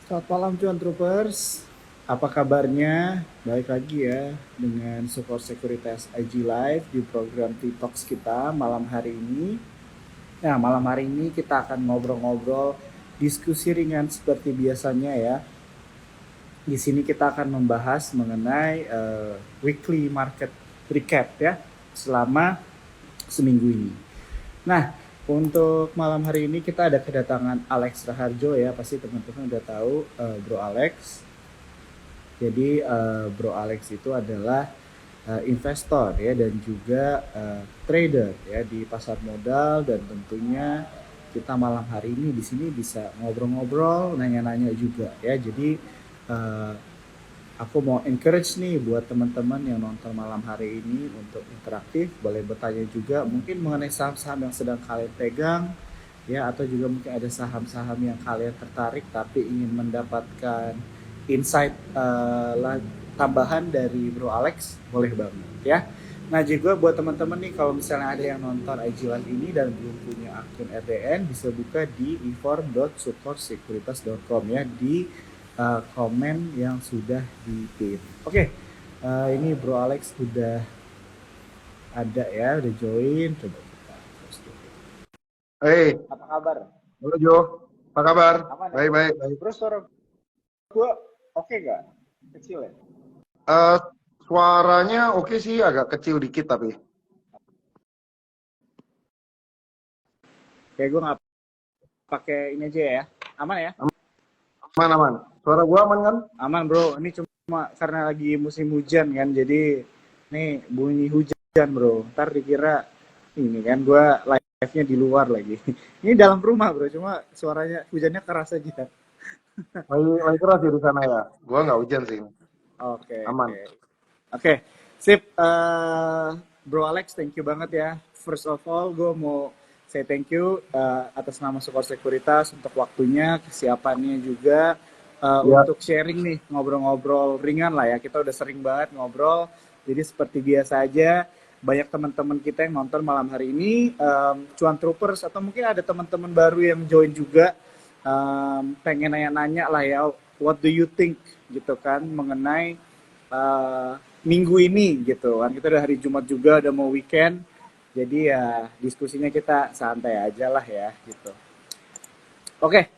Selamat malam Cuan Troopers, apa kabarnya? Balik lagi ya dengan Support Sekuritas IG Live di program T-Talks kita malam hari ini. Nah, malam hari ini kita akan ngobrol-ngobrol diskusi ringan seperti biasanya ya. Di sini kita akan membahas mengenai weekly market recap ya selama seminggu ini. Nah, untuk malam hari ini kita ada kedatangan Alex Raharjo ya, pasti teman-teman udah tahu Bro Alex. Jadi Bro Alex itu adalah investor ya dan juga trader ya di pasar modal, dan tentunya kita malam hari ini di sini bisa ngobrol-ngobrol, nanya-nanya juga ya. Jadi eh, aku mau encourage nih buat teman-teman yang nonton malam hari ini untuk interaktif, boleh bertanya juga mungkin mengenai saham-saham yang sedang kalian pegang ya, atau juga mungkin ada saham-saham yang kalian tertarik tapi ingin mendapatkan insight tambahan dari Bro Alex, boleh banget ya. Nah juga buat teman-teman nih, kalau misalnya ada yang nonton IG Live ini dan belum punya akun RDN, bisa buka di inform.supportsekuritas.com ya, di komen yang sudah di pin. Oke, ini Bro Alex udah ada ya, udah join. Coba kita post dulu. Hei, Apa kabar? halo Jo, apa kabar? Aman ya? Baik, baik, baik. Bro, suara gue oke gak? Kecil ya? Eh, Suaranya oke sih, agak kecil dikit tapi Kayak gue nggak pakai ini aja ya. Aman ya? aman, aman. Suara gua aman kan? Aman bro. Ini cuma karena lagi musim hujan kan, jadi nih bunyi hujan bro. Ntar dikira ini kan gue live-nya di luar lagi. Ini dalam rumah bro, cuma suaranya hujannya keras aja. Lagi keras di sana ya. Gua nggak hujan sih, Oke, aman. oke. Oke, sip. Bro Alex, thank you banget ya. First of all, gue mau say thank you atas nama Support Sekuritas untuk waktunya, kesiapannya juga Ya, untuk sharing nih, ngobrol-ngobrol ringan lah ya. Kita udah sering banget ngobrol, jadi seperti biasa aja. Banyak teman-teman kita yang nonton malam hari ini, Cuan Troopers, atau mungkin ada teman-teman baru yang join juga, pengen nanya-nanya lah ya, what do you think gitu kan mengenai uh, minggu ini gitu kan. Kita udah hari Jumat juga, udah mau weekend, jadi ya diskusinya kita santai aja lah ya gitu. Oke,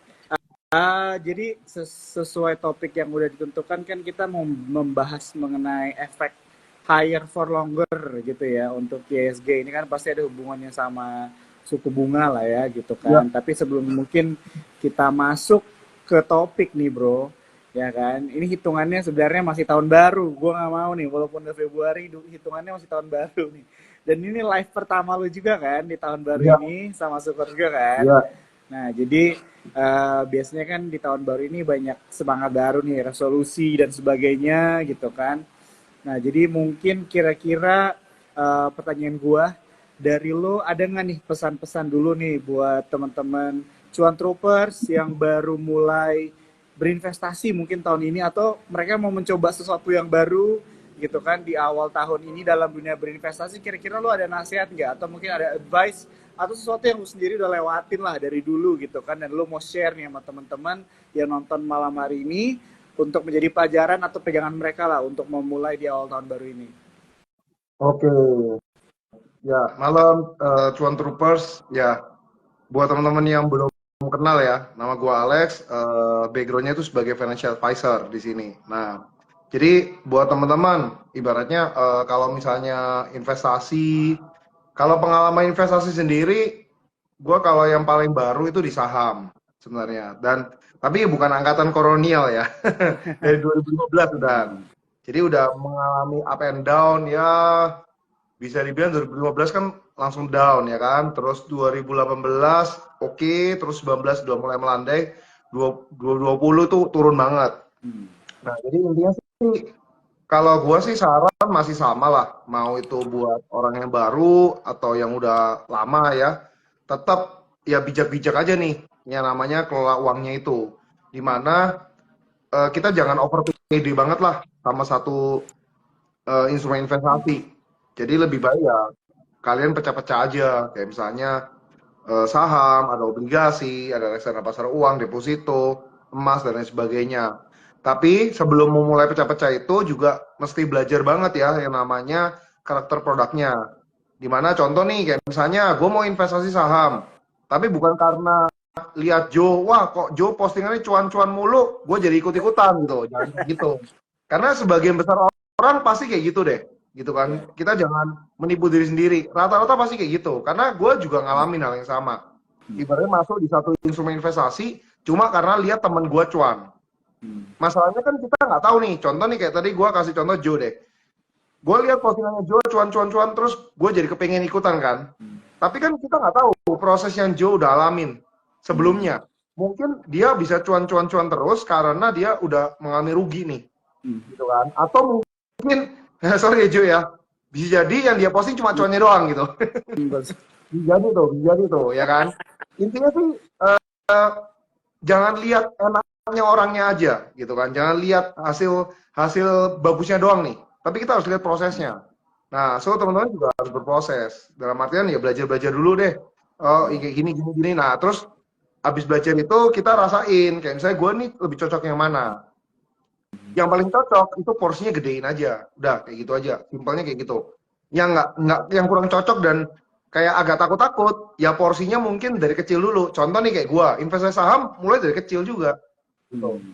jadi sesuai topik yang udah ditentukan kan, kita mau membahas mengenai efek higher for longer gitu ya untuk ISG. Ini kan pasti ada hubungannya sama suku bunga lah ya gitu ya. kan. Tapi sebelum mungkin kita masuk ke topik nih bro, ya kan, ini hitungannya sebenarnya masih tahun baru. Gue nggak mau nih, walaupun udah Februari, hitungannya masih tahun baru nih. Dan ini live pertama lu juga kan di tahun baru Ya, ini sama Super juga kan. ya. Nah, jadi biasanya kan di tahun baru ini banyak semangat baru nih, resolusi dan sebagainya gitu kan. Nah, jadi mungkin kira-kira pertanyaan gua dari lo, ada nggak nih pesan-pesan dulu nih buat teman-teman cuan troopers yang baru mulai berinvestasi mungkin tahun ini, atau mereka mau mencoba sesuatu yang baru gitu kan di awal tahun ini dalam dunia berinvestasi. Kira-kira lo ada nasihat nggak, atau mungkin ada advice atau sesuatu yang lo sendiri udah lewatin lah dari dulu gitu kan, dan lo mau share nih sama teman-teman yang nonton malam hari ini untuk menjadi pelajaran atau pegangan mereka lah untuk memulai di awal tahun baru ini. Oke. Ya, malam Cuan Troopers. Ya, buat teman-teman yang belum kenal ya, nama gua Alex. Backgroundnya itu sebagai financial advisor di sini. Nah, jadi buat teman-teman, ibaratnya kalau misalnya investasi, kalau pengalaman investasi sendiri, gue kalau yang paling baru itu di saham sebenarnya. Dan tapi bukan angkatan kolonial ya, dari 2015 udah. Hmm. Jadi udah mengalami up and down ya, bisa dibilang 2015 kan langsung down ya kan. Terus 2018 oke, terus 19 udah mulai melandai, 2020 tuh turun banget. Hmm. Nah, jadi intinya sih kalau gua sih saran masih sama lah, mau itu buat orang yang baru atau yang udah lama ya, tetap ya bijak-bijak aja nih, yang namanya kelola uangnya itu. Dimana kita jangan over PD banget lah sama satu instrumen investasi. Jadi lebih baik ya kalian pecah-pecah aja, kayak misalnya saham, ada obligasi, ada reksadana pasar uang, deposito. emas dan lain sebagainya. Tapi sebelum memulai pecah-pecah itu juga mesti belajar banget ya yang namanya karakter produknya. Dimana contoh nih kayak misalnya gue mau investasi saham, tapi bukan karena lihat Joe, wah kok Joe postingannya cuan-cuan mulu, gue jadi ikut-ikutan gitu. Jangan kayak gitu. Karena sebagian besar orang pasti kayak gitu deh, gitu Ya. kan. Kita jangan menipu diri sendiri. Rata-rata pasti kayak gitu. Karena gue juga ngalamin hal yang sama. Hmm. Ibaratnya masuk di satu instrumen investasi, cuma karena lihat teman gue cuan. Hmm. Masalahnya kan kita nggak tahu nih. Contoh nih kayak tadi gue kasih contoh Joe deh. Gue lihat postingannya Joe cuan-cuan-cuan terus gue jadi kepengen ikutan kan. Hmm. Tapi kan kita nggak tahu proses yang Joe udah alamin Hmm. sebelumnya. Mungkin dia bisa cuan-cuan-cuan terus karena dia udah mengalami rugi nih, Hmm. gitu kan? Atau mungkin, sorry ya Joe ya, bisa jadi yang dia posting cuma cuannya doang gitu. Hmm. Bisa jadi tuh, ya kan? Intinya sih jangan lihat enaknya orangnya aja, gitu kan? Jangan lihat hasil hasil bagusnya doang nih, tapi kita harus lihat prosesnya. Nah, so teman-teman juga harus berproses. Dalam artian ya belajar-belajar dulu deh. Oh, kayak gini, gini, gini. Nah, terus habis belajar itu kita rasain. Kayak misalnya gue nih lebih cocok yang mana. Yang paling cocok itu porsinya gedein aja. Udah, kayak gitu aja. Simpelnya kayak gitu. Yang nggak, yang kurang cocok dan kayak agak takut-takut, ya porsinya mungkin dari kecil dulu. Contoh nih kayak gue, investasi saham mulai dari kecil juga. Gitu. Hmm.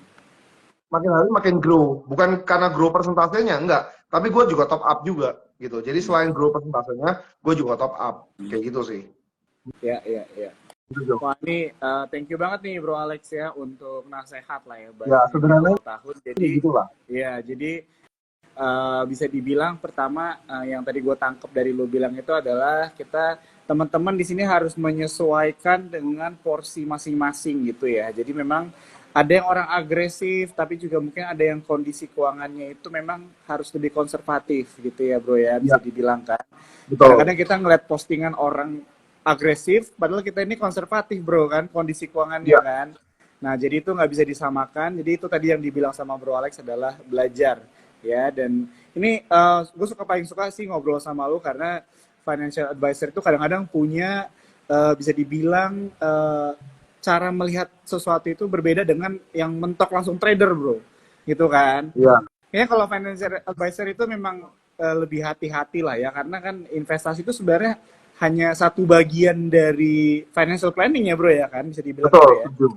Makin hari makin grow. Bukan karena grow persentasenya, enggak. Tapi gue juga top up juga. Gitu. Jadi selain grow persentasenya, gue juga top up. Kayak gitu sih. Ya, ya, ya. Gitu, Jo. Wah, ini thank you banget nih Bro Alex ya untuk nasihat lah ya Ya, barangnya di sederhananya awal tahun. Jadi, gitulah. ya, jadi bisa dibilang pertama yang tadi gue tangkap dari lo bilang itu adalah kita teman-teman di sini harus menyesuaikan dengan porsi masing-masing gitu ya. Jadi memang ada yang orang agresif, tapi juga mungkin ada yang kondisi keuangannya itu memang harus lebih konservatif gitu ya bro ya, bisa Ya, dibilang kan. betul. Kadang-kadang kita ngeliat postingan orang agresif, padahal kita ini konservatif bro kan, kondisi keuangannya Ya, kan. Nah jadi itu nggak bisa disamakan, jadi itu tadi yang dibilang sama bro Alex adalah belajar ya. Dan ini gue paling suka sih ngobrol sama lu karena financial advisor itu kadang-kadang punya bisa dibilang cara melihat sesuatu itu berbeda dengan yang mentok langsung trader bro, gitu kan. ya, Kayaknya kalau financial advisor itu memang lebih hati-hati lah ya, karena kan investasi itu sebenarnya hanya satu bagian dari financial planning ya bro ya kan, bisa dibilang betul. gitu ya. Setuju.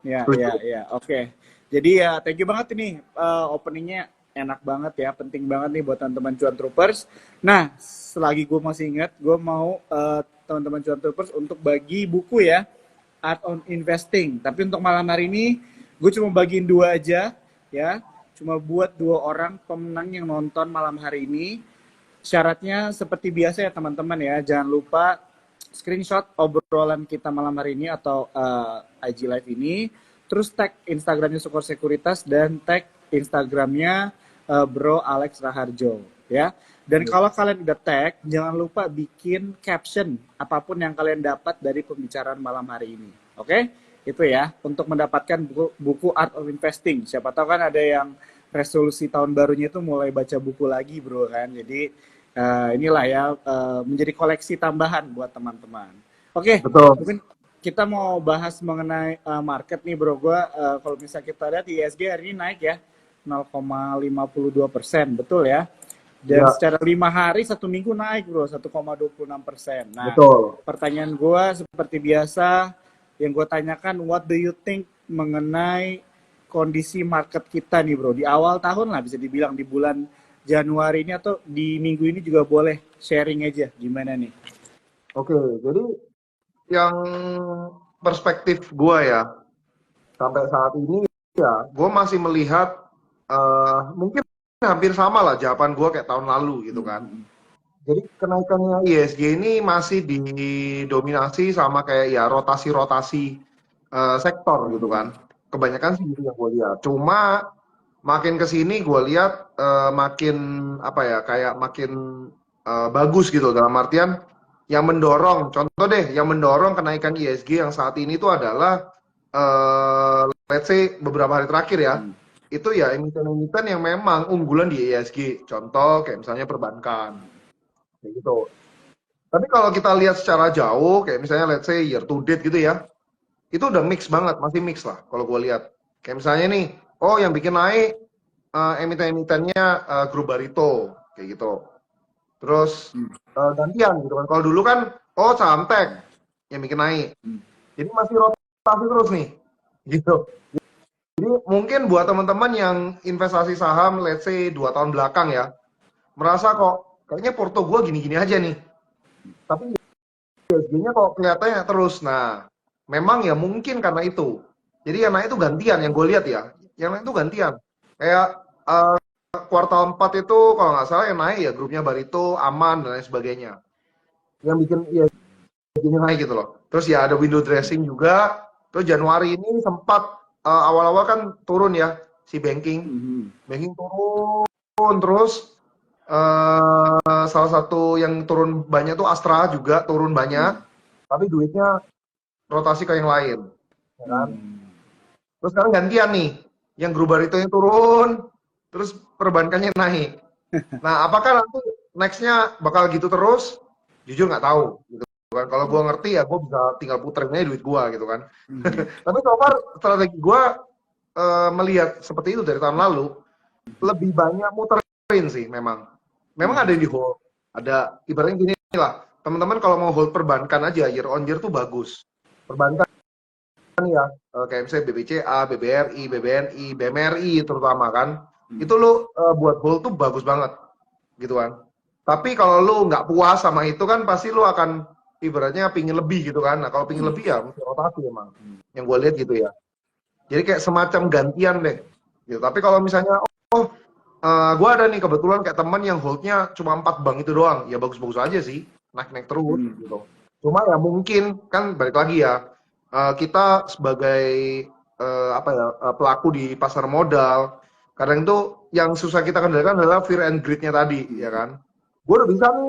Ya, Setuju. ya, ya, oke. Jadi ya, thank you banget ini openingnya enak banget ya, penting banget nih buat teman-teman Cuan Troopers. Nah, selagi gue masih ingat, gue mau teman-teman Cuan Troopers untuk bagi buku ya, Art on Investing. Tapi untuk malam hari ini, gue cuma bagiin dua aja ya, cuma buat dua orang pemenang yang nonton malam hari ini. Syaratnya seperti biasa ya teman-teman ya, jangan lupa screenshot obrolan kita malam hari ini atau IG Live ini, terus tag Instagramnya Sukor Sekuritas dan tag Instagramnya Bro Alex Raharjo ya. Dan kalau kalian udah tag, jangan lupa bikin caption apapun yang kalian dapat dari pembicaraan malam hari ini. Oke? Itu ya, untuk mendapatkan buku Art of Investing. Siapa tahu kan ada yang resolusi tahun barunya itu mulai baca buku lagi bro kan. Jadi inilah ya menjadi koleksi tambahan buat teman-teman. Oke, Betul. mungkin kita mau bahas mengenai market nih bro. Gua kalau misalnya kita lihat ISG hari ini naik ya 0,52%, betul ya. Dan Ya, secara 5 hari 1 minggu naik bro 1,26%. Nah, betul. pertanyaan gue seperti biasa yang gue tanyakan, what do you think mengenai kondisi market kita nih bro di awal tahun lah, bisa dibilang di bulan Januari ini atau di minggu ini juga boleh sharing aja gimana nih. Oke, jadi yang perspektif gue ya, sampai saat ini ya, gue masih melihat mungkin hampir sama lah jawaban gue kayak tahun lalu gitu kan. Jadi kenaikannya ISG ini masih didominasi sama kayak ya rotasi-rotasi sektor gitu kan. Kebanyakan sih gitu yang gue lihat. Cuma makin ke sini gue lihat makin apa ya kayak makin bagus gitu dalam artian yang mendorong contoh deh yang mendorong kenaikan ISG yang saat ini itu adalah let's say beberapa hari terakhir ya itu ya emiten-emiten yang memang unggulan di ISG contoh kayak misalnya perbankan kayak gitu. Tapi kalau kita lihat secara jauh kayak misalnya let's say year to date gitu ya itu udah mix banget, masih mix lah kalau gue lihat. Kayak misalnya nih, oh yang bikin naik emiten-emitennya grup Barito kayak gitu. Terus Hmm. gantian gitu kan. Kalau dulu kan oh saham tech yang bikin naik. Hmm. Jadi masih rotasi terus nih. Gitu. Jadi mungkin buat teman-teman yang investasi saham let's say 2 tahun belakang ya, merasa kok kayaknya porto gue gini-gini aja nih. Tapi ISG-nya kok kelihatannya terus. Nah, memang ya mungkin karena itu. Jadi yang naik itu gantian yang gue lihat ya. Yang naik itu gantian. Kayak kuartal 4 itu kalau nggak salah yang naik ya grupnya Barito, Aman dan lain sebagainya. Yang bikin ya gini naik gitu loh. Terus ya ada window dressing juga. Terus Januari ini sempat awal-awal kan turun ya si banking. Hmm. Banking turun terus salah satu yang turun banyak tuh Astra juga turun banyak. Tapi duitnya rotasi ke yang lain. Ya kan? Terus sekarang gantian nih. Yang grup itu yang turun, terus perbankannya naik. Nah, apakah nanti next-nya bakal gitu terus? Jujur nggak tahu. Gitu kan. Kalau gue ngerti ya gue bisa tinggal puterin aja duit gue gitu kan. Tapi so far strategi gue melihat seperti itu dari tahun lalu lebih banyak muterin sih memang. Memang ada yang di hold. Ada ibaratnya gini lah. Teman-teman kalau mau hold perbankan aja year on year tuh bagus. Perbankan ya kayak misalnya BBCA, BBRI, BBNI, BMRI terutama kan. Itu lo buat hold tuh bagus banget gitu kan. Tapi kalau lu nggak puas sama itu kan pasti lu akan ibaratnya pingin lebih gitu kan. Nah kalau pingin lebih ya mesti rotasi emang. Yang gue lihat gitu ya. Jadi kayak semacam gantian deh. Gitu. Tapi kalau misalnya gue ada nih kebetulan kayak teman yang holdnya cuma 4 bank itu doang. Ya bagus-bagus aja sih. Naik-naik terus gitu. Cuma ya mungkin kan balik lagi ya. Kita sebagai pelaku di pasar modal kadang itu yang susah kita kendalikan adalah fear and greed-nya tadi ya kan. Gue udah bisa nih,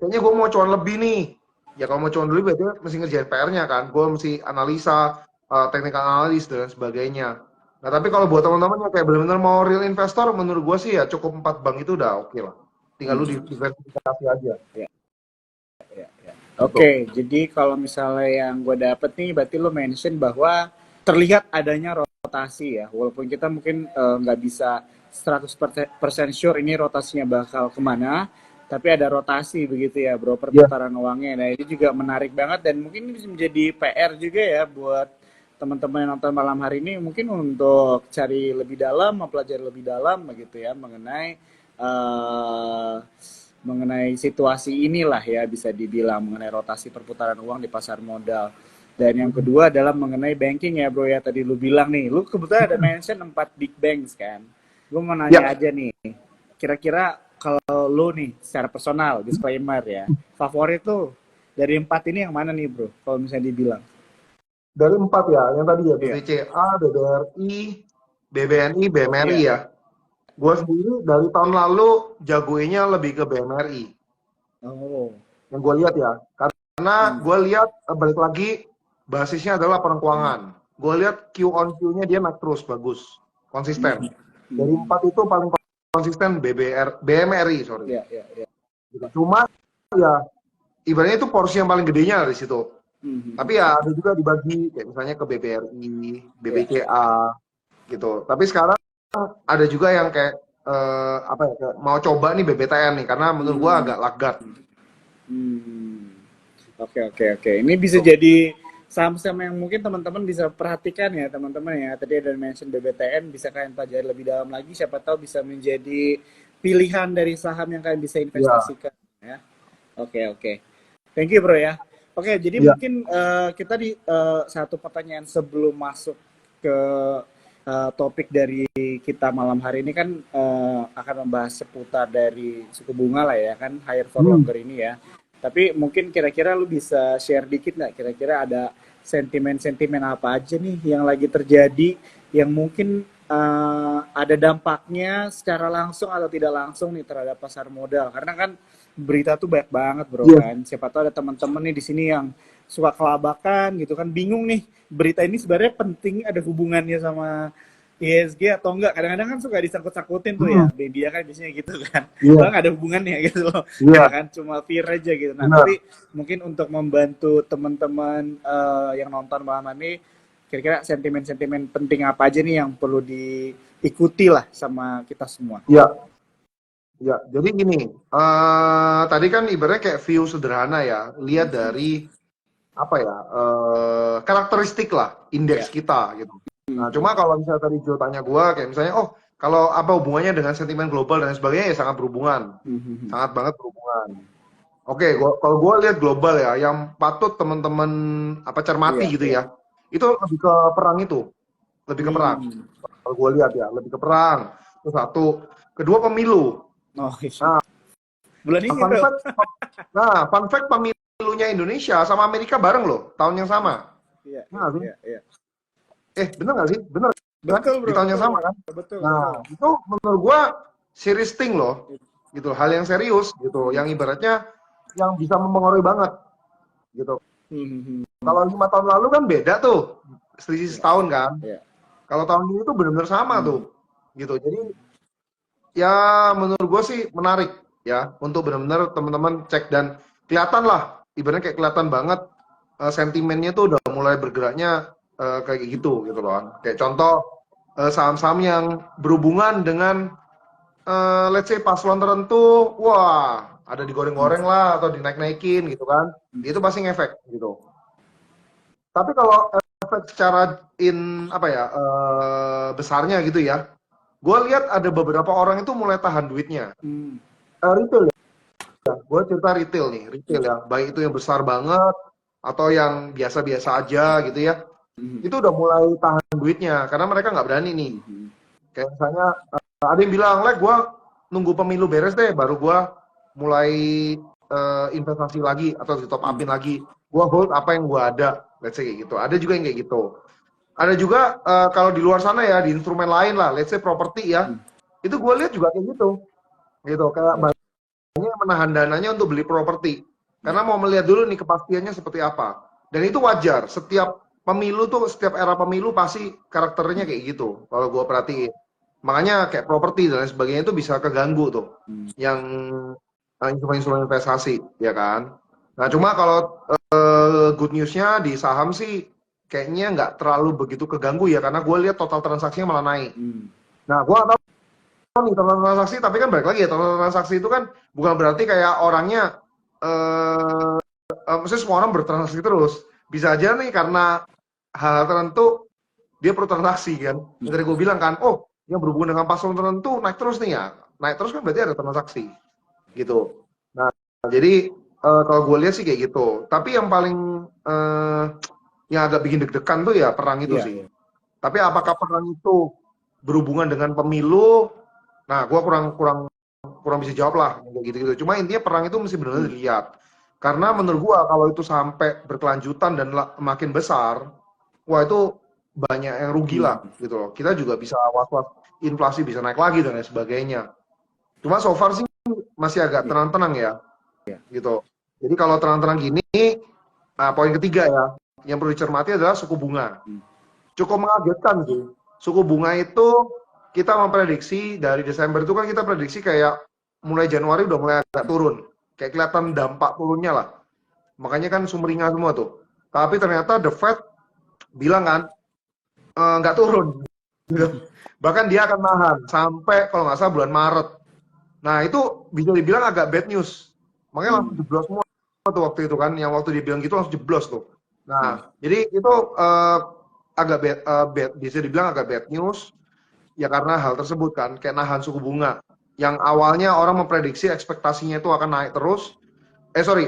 kayaknya gue mau cuan lebih nih. Ya kalau mau cuan lebih berarti mesti ngerjain PR-nya kan. Gue mesti analisa, technical analysis dan sebagainya. Nah tapi kalau buat teman-teman yang kayak benar-benar mau real investor, menurut gue sih ya cukup 4 bank itu udah oke lah. Tinggal lu diversifikasi aja. Ya, ya, ya. Gitu. Oke, jadi kalau misalnya yang gue dapet nih, berarti lo mention bahwa terlihat adanya rotasi ya, walaupun kita mungkin nggak bisa 100% sure ini rotasinya bakal kemana, tapi ada rotasi begitu ya bro, perputaran uangnya. Nah ini juga menarik banget dan mungkin ini bisa menjadi PR juga ya buat teman-teman yang nonton malam hari ini, mungkin untuk cari lebih dalam, mempelajari lebih dalam begitu ya mengenai situasi inilah ya, bisa dibilang mengenai rotasi perputaran uang di pasar modal. Dan yang kedua adalah mengenai banking ya bro ya, tadi lu bilang nih, lu kebetulan ada mention 4 big banks kan. Gue mau nanya aja nih, kira-kira kalau lu nih secara personal, disclaimer ya, favorit tuh dari 4 ini yang mana nih bro, kalau misalnya dibilang? Dari 4 ya, yang tadi ya BBCA, BBRI, BBNI, BMRI ya. Gue sendiri dari tahun lalu jagoinnya lebih ke BMRI. Oh. Yang gue lihat ya, karena gue lihat balik lagi basisnya adalah laporan keuangan. Gue lihat Q on Q-nya dia naik terus bagus, konsisten. Dari 4 itu paling konsisten BMRI sorry. Cuma ya ibaratnya itu porsi yang paling gedenya dari situ. Tapi ya ada juga dibagi kayak misalnya ke BBRI, BBCA gitu. Tapi sekarang ada juga yang kayak kayak mau coba nih BBTN nih karena menurut gua agak lagat. Oke. Ini bisa jadi saham-saham yang mungkin teman-teman bisa perhatikan ya teman-teman ya. Tadi ada mention BBTN, bisa kalian pelajari lebih dalam lagi. Siapa tahu bisa menjadi pilihan dari saham yang kalian bisa investasikan ya. Oke. Thank you bro ya. Oke, jadi mungkin kita di satu pertanyaan sebelum masuk ke topik dari kita malam hari ini kan akan membahas seputar dari suku bunga lah ya kan, higher for longer ini ya. Tapi mungkin kira-kira lu bisa share dikit nggak kira-kira ada sentimen-sentimen apa aja nih yang lagi terjadi yang mungkin ada dampaknya secara langsung atau tidak langsung nih terhadap pasar modal, karena kan berita tuh banyak banget bro kan. Siapa tahu ada teman-teman nih di sini yang suka kelabakan gitu kan, bingung nih berita ini sebenarnya penting ada hubungannya sama ISG atau enggak, kadang-kadang kan suka disangkut-sangkutin tuh ya, Hmm, media kan biasanya gitu kan. Padahal iya, nggak ada hubungannya gitu loh, ya iya, kan, cuma fear aja gitu. Nah, benar. tapi mungkin untuk membantu teman-teman yang nonton malam ini, kira-kira sentimen-sentimen penting apa aja nih yang perlu diikuti lah sama kita semua. Iya, iya. Jadi gini, tadi kan ibaratnya kayak view sederhana ya, lihat Mhm. dari apa ya, karakteristik lah indeks Ya. kita gitu. Nah, cuma Mhm. kalau misalnya tadi Joe tanya gue, kayak misalnya, oh kalau apa hubungannya dengan sentimen global dan sebagainya, ya sangat berhubungan, Mhm. sangat banget berhubungan. Oke, kalau gue lihat global ya, yang patut teman-teman apa cermati Iya, gitu iya. ya, itu lebih ke perang itu, lebih ke perang. Hmm. Kalau gue lihat ya, lebih ke perang. Itu satu. Kedua pemilu. Oh, iya. Nah, Bulan ini fun tuh. fact, fun fact pemilunya Indonesia sama Amerika bareng loh, tahun yang sama. Iya, Nah, iya, sih. iya, iya. Bener nggak sih? Bener kan? Betul, Di bro, tahun yang betul, sama bro. kan? Betul, betul. Nah, itu menurut gua serious thing loh. Gitu, hal yang serius gitu, Mhm. yang ibaratnya yang bisa mempengaruhi banget gitu. Mhm. Kalau 5 tahun lalu kan beda tuh, selisih Iya, setahun kan. iya. Kalau tahun ini tuh benar-benar sama Mhm. tuh, gitu. Jadi ya menurut gue sih menarik ya untuk benar-benar teman-teman cek dan kelihatan lah, ibaratnya kayak kelihatan banget sentimennya tuh udah mulai bergeraknya kayak gitu gitu loh kan. Kayak contoh saham-saham yang berhubungan dengan let's say paslon tertentu, wah ada digoreng-goreng lah atau dinaik-naikin gitu kan, itu pasti ngefek gitu. Tapi kalau efek secara apa ya besarnya gitu ya, gue lihat ada beberapa orang itu mulai tahan duitnya. Hmm. Retail ya, gue cerita retail nih, retail ya, baik itu yang besar banget atau yang biasa-biasa aja gitu ya, Mhm. itu udah mulai tahan duitnya karena mereka nggak berani nih. Mhm. Kayak misalnya ada yang bilang, "Lek, gue nunggu pemilu beres deh, baru gue mulai investasi lagi atau di top upin Mhm. lagi. Gue hold apa yang gue ada." Let's say kayak gitu. Ada juga yang kayak gitu. Ada juga kalau di luar sana ya, di instrumen lain lah, let's say properti ya, Mhm. itu gue lihat juga kayak gitu. Gitu, kayak Ya, banyak menahan dananya untuk beli properti. ya. Karena mau melihat dulu nih kepastiannya seperti apa. Dan itu wajar. Setiap pemilu tuh, setiap era pemilu pasti karakternya kayak gitu. Kalau gue perhatiin. Makanya kayak properti dan lain sebagainya itu bisa keganggu tuh. Hmm. Yang instrumen-instrumen investasi, ya kan. Nah cuma kalau good newsnya di saham sih kayaknya nggak terlalu begitu keganggu ya. Karena gue lihat total transaksinya malah naik. Hmm. Nah gue nggak tahu nih total transaksi, tapi kan balik lagi ya, total transaksi itu kan bukan berarti kayak orangnya eh maksudnya semua orang bertransaksi terus. Bisa aja nih karena hal tertentu dia perlu transaksi kan. Yang tadi gue bilang kan, oh yang berhubungan dengan paslon tertentu naik terus nih ya. Naik terus kan berarti ada transaksi gitu. Nah, jadi kalau gue lihat sih kayak gitu. Tapi yang paling yang agak bikin deg-degan tuh ya perang itu Iya, sih. iya. Tapi apakah perang itu berhubungan dengan pemilu? Nah, gue kurang kurang kurang bisa jawab lah kayak gitu-gitu. Cuma intinya perang itu mesti benar-benar Hmm. dilihat. Karena menurut gue kalau itu sampai berkelanjutan dan makin besar, wah itu banyak yang rugi Hmm. lah gitu loh. Kita juga bisa was-was inflasi bisa naik lagi dan lain sebagainya. Cuma so far sih masih agak Iya, tenang-tenang ya iya. gitu. Jadi kalau tenang-tenang gini, nah, poin ketiga ya, yang perlu dicermati adalah suku bunga. Hmm. Cukup mengagetkan sih. Suku bunga itu kita memprediksi dari Desember itu kan kita prediksi kayak mulai Januari udah mulai agak turun. Kayak kelihatan dampak turunnya lah. Makanya kan sumringah semua tuh. Tapi ternyata The Fed bilang kan nggak turun. Gitu. Bahkan dia akan nahan sampai kalau nggak salah bulan Maret. Nah itu bisa dibilang agak bad news. Makanya langsung Hmm. jeblos semua tuh waktu itu kan. Yang waktu dia bilang gitu langsung jeblos tuh. Hmm. Nah jadi itu agak bisa dibilang agak bad news. Ya karena hal tersebut kan, kayak nahan suku bunga. Yang awalnya orang memprediksi ekspektasinya itu akan naik terus,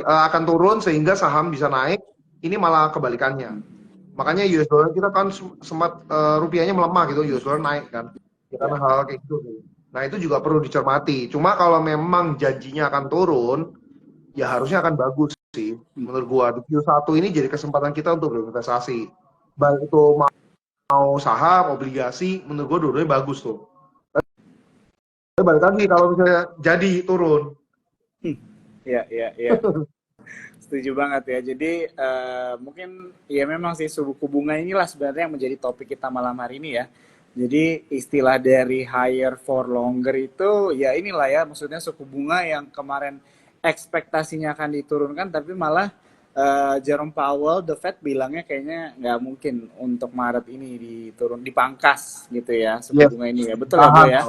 akan turun sehingga saham bisa naik, ini malah kebalikannya. Makanya US dollar kita kan sempat rupiahnya melemah gitu, US dollar naik kan. Ya Ya. karena hal kayak gitu sih. Nah itu juga perlu dicermati. Cuma kalau memang janjinya akan turun, ya harusnya akan bagus sih. Hmm. Menurut gua, di Q1 ini jadi kesempatan kita untuk berinvestasi. Baik itu mau saham, obligasi, menurut gua dua-duanya bagus tuh. Balik lagi kalau misalnya jadi turun. Hmm. Iya, iya, iya. Setuju banget ya. Jadi mungkin ya memang sih suku bunga inilah sebenarnya yang menjadi topik kita malam hari ini ya. Jadi istilah dari higher for longer itu ya inilah ya, maksudnya suku bunga yang kemarin ekspektasinya akan diturunkan, tapi malah Jerome Powell, the Fed bilangnya kayaknya nggak mungkin untuk Maret ini dipangkas gitu ya suku Yes, bunga ini ya, betul ya bro tahan. ya?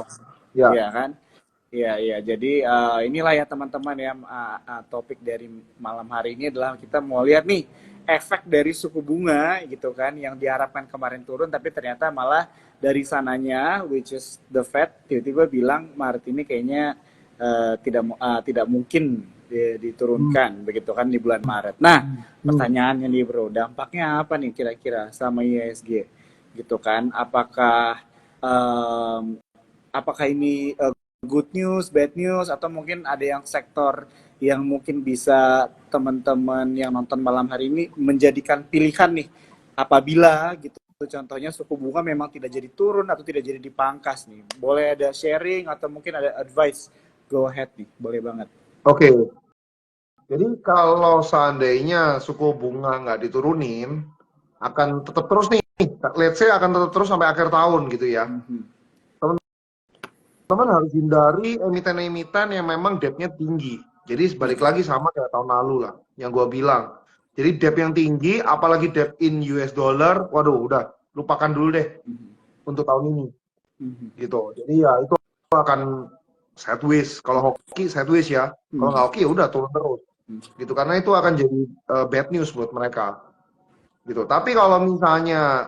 Ya, Iya kan? Iya, iya. Jadi inilah ya teman-teman ya, topik dari malam hari ini adalah kita mau lihat nih efek dari suku bunga gitu kan yang diharapkan kemarin turun tapi ternyata malah dari sananya which is the Fed tiba-tiba bilang Maret ini kayaknya tidak mungkin hmm, diturunkan begitu kan di bulan Maret. Nah, hmm. pertanyaannya nih bro, dampaknya apa nih kira-kira sama IISG gitu kan? Em, apakah ini good news, bad news, atau mungkin ada yang sektor yang mungkin bisa teman-teman yang nonton malam hari ini menjadikan pilihan nih apabila gitu contohnya suku bunga memang tidak jadi turun atau tidak jadi dipangkas nih. Boleh ada sharing atau mungkin ada advice. Go ahead nih, boleh banget. Oke, jadi kalau seandainya suku bunga nggak diturunin, akan tetap terus nih. Let's say akan tetap terus sampai akhir tahun gitu ya. Mhm. Teman-teman harus hindari emiten-emiten yang memang debt-nya tinggi. Jadi balik lagi sama kayak tahun lalu lah, yang gue bilang. Jadi debt yang tinggi, apalagi debt in US dollar, waduh udah lupakan dulu deh Mhm. untuk tahun ini Mhm. gitu. Jadi ya itu akan sideways. Kalau hoki sideways ya, kalau nggak Mhm. hoki ya udah turun terus gitu. Karena itu akan jadi bad news buat mereka gitu. Tapi kalau misalnya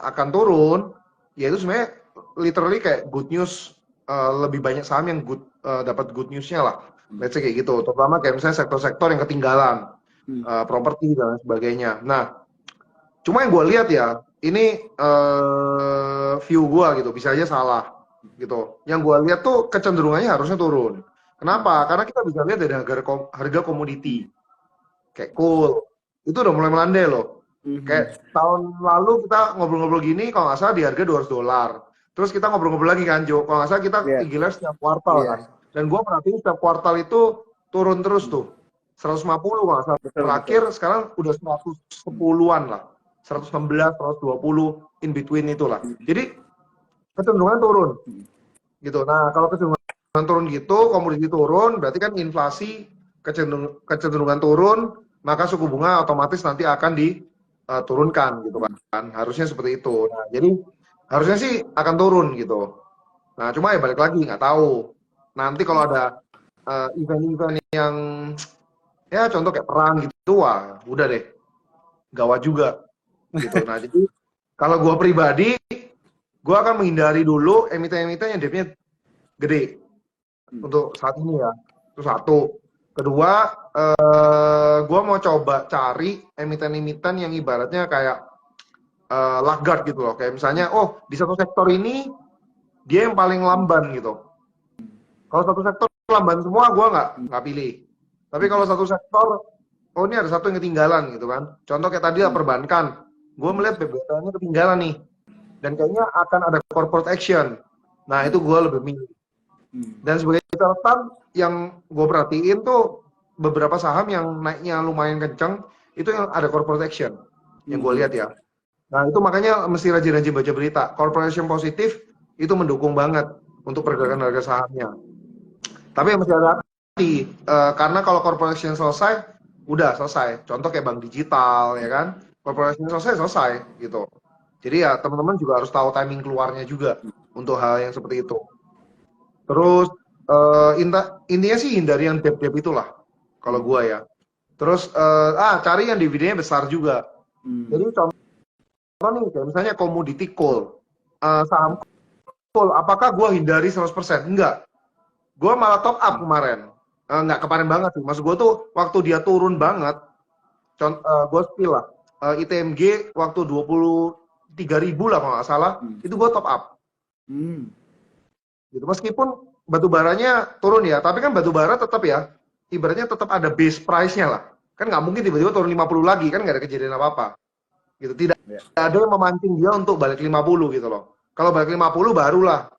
akan turun, ya itu sebenarnya literally kayak good news, lebih banyak saham yang dapat good newsnya lah. Let's say kayak gitu. Terutama kayak misalnya sektor-sektor yang ketinggalan, Mhm. properti dan sebagainya. Nah, cuma yang gue lihat ya, ini view gue gitu, bisa aja salah gitu. Yang gue lihat tuh kecenderungannya harusnya turun. Kenapa? Karena kita bisa lihat dari harga komoditi kayak coal itu udah mulai melandai loh. Mhm. Kayak tahun lalu kita ngobrol-ngobrol gini, kalau nggak salah di harga $200. Terus kita ngobrol-ngobrol lagi kan, Jo. Kalau nggak salah kita Iya, IG Live setiap kuartal kan. iya. Dan gue perhatiin setiap kuartal itu turun terus tuh. 150 kalau nggak salah. Betul, Terakhir betul. sekarang udah 110-an lah. 116, 120, in between itulah. Jadi kecenderungan turun gitu. Nah, kalau kecenderungan turun gitu, komoditi turun, berarti kan inflasi kecenderungan turun, maka suku bunga otomatis nanti akan diturunkan gitu kan. Harusnya seperti itu. Nah, jadi harusnya sih akan turun gitu. Nah, cuma ya balik lagi nggak tahu. Nanti kalau ada event-event yang ya contoh kayak perang gitu, wah udah deh, gawat juga gitu. Nah, jadi kalau gue pribadi, gue akan menghindari dulu emiten-emiten yang dep-nya gede untuk saat ini ya. Itu satu. Kedua, gue mau coba cari emiten-emiten yang ibaratnya kayak laggard gitu loh. Kayak misalnya, oh di satu sektor ini dia yang paling lamban gitu. Kalau satu sektor lamban semua, gue nggak pilih. Tapi kalau satu sektor, oh ini ada satu yang ketinggalan gitu kan. Contoh kayak tadi lah perbankan. Gue melihat BBTN-nya ketinggalan nih. Dan kayaknya akan ada corporate action. Nah itu gue lebih milih. Dan sebagai catatan yang gue perhatiin tuh beberapa saham yang naiknya lumayan kenceng itu yang ada corporate action yang gue lihat ya. Nah itu makanya mesti rajin-rajin baca berita. Corporate action positif itu mendukung banget untuk pergerakan harga sahamnya. Tapi yang mesti hati-hati karena kalau corporate action selesai, udah selesai. Contoh kayak bank digital ya kan, corporate action selesai gitu. Jadi ya teman-teman juga harus tahu timing keluarnya juga untuk hal yang seperti itu. Terus intinya sih hindari yang debt-debt itulah kalau gua ya. Terus cari yang dividennya besar juga. Jadi contoh nih kayak misalnya komoditi coal. Saham coal apakah gua hindari 100%? Enggak. Gua malah top up kemarin. Enggak kemarin banget sih. Maksud gua tuh waktu dia turun banget, gua spill lah. ITMG waktu 23.000 lah kalau nggak salah, itu gua top up. Gitu. Meskipun batu baranya turun ya, tapi kan batu bara tetap ya, ibaratnya tetap ada base price-nya lah. Kan nggak mungkin tiba-tiba turun 50 lagi, kan nggak ada kejadian apa-apa. Gitu. Tidak ada yang memancing dia untuk balik 50 gitu loh. Kalau balik 50 barulah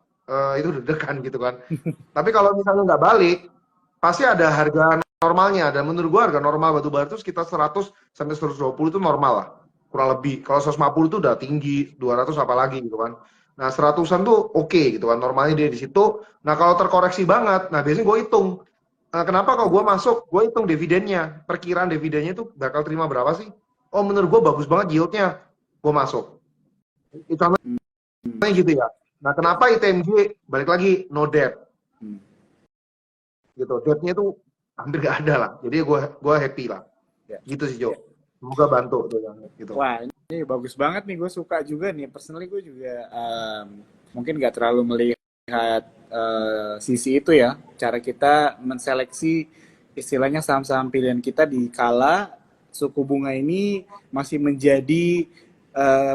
itu deg-degan gitu kan. Tapi kalau misalnya nggak balik, pasti ada harga normalnya. Dan menurut gua harga normal batu bara itu sekitar 100 sampai 120 itu normal lah. Kurang lebih. Kalau 150 itu udah tinggi, 200 apalagi gitu kan. Nah, 100-an tuh oke gitu kan. Normalnya dia di situ. Nah, kalau terkoreksi banget, nah biasanya gue hitung. Kenapa kalau gue masuk, gue hitung dividennya. Perkiraan dividennya itu bakal terima berapa sih? Oh, menurut gue bagus banget yieldnya. Gue masuk. Itu Hmm. contohnya gitu ya. Nah, kenapa ITMG balik lagi no debt Hmm. gitu. Debtnya itu hampir gak ada lah. Jadi gue happy lah. Ya. Gitu sih Jo. Ya. Semoga bantu tuh gitu. Wah, ini bagus banget nih. Gue suka juga nih. Personally gue juga mungkin nggak terlalu melihat sisi itu ya. Cara kita menseleksi istilahnya saham-saham pilihan kita di kala suku bunga ini masih menjadi